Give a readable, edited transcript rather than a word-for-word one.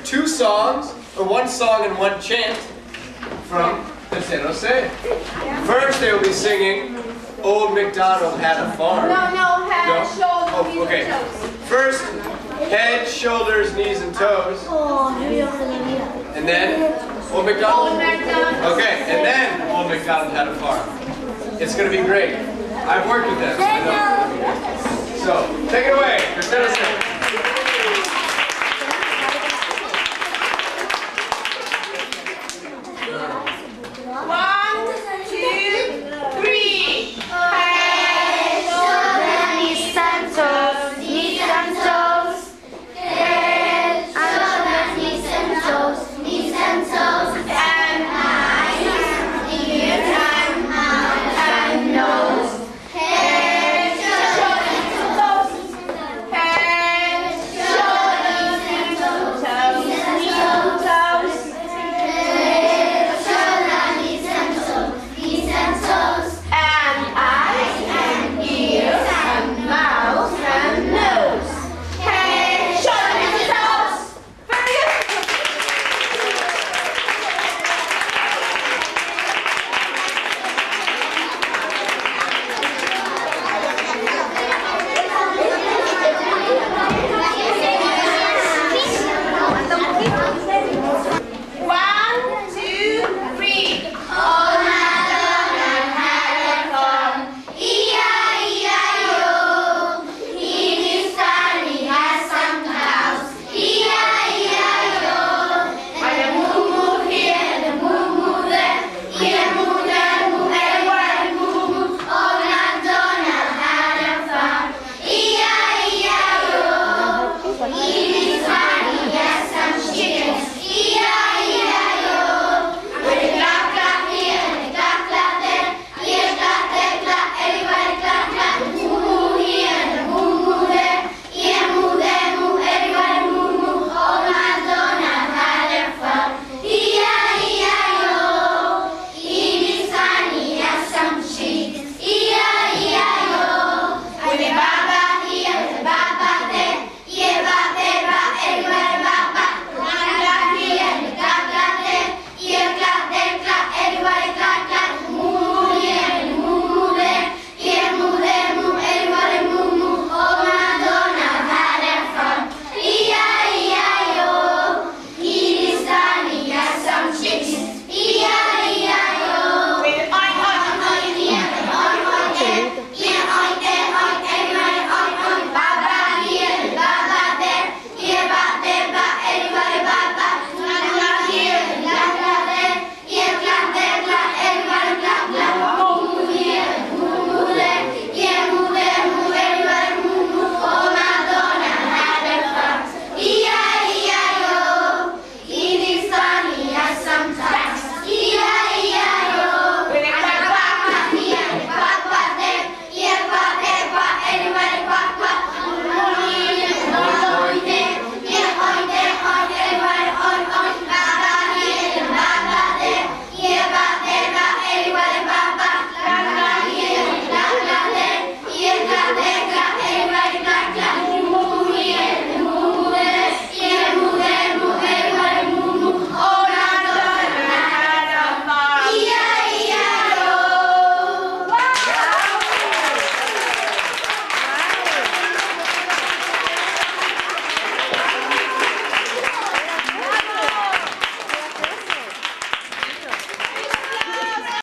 two songs, or one song and one chant from the San Jose. First, they will be singing Old MacDonald Had a Farm. No, head, shoulders, knees, okay. and toes. First, head, shoulders, knees, and toes. And then, Old MacDonald. Old MacDonald. Okay, and then Old MacDonald Had a Farm. It's going to be great. I've worked with them. I know. So, take it away.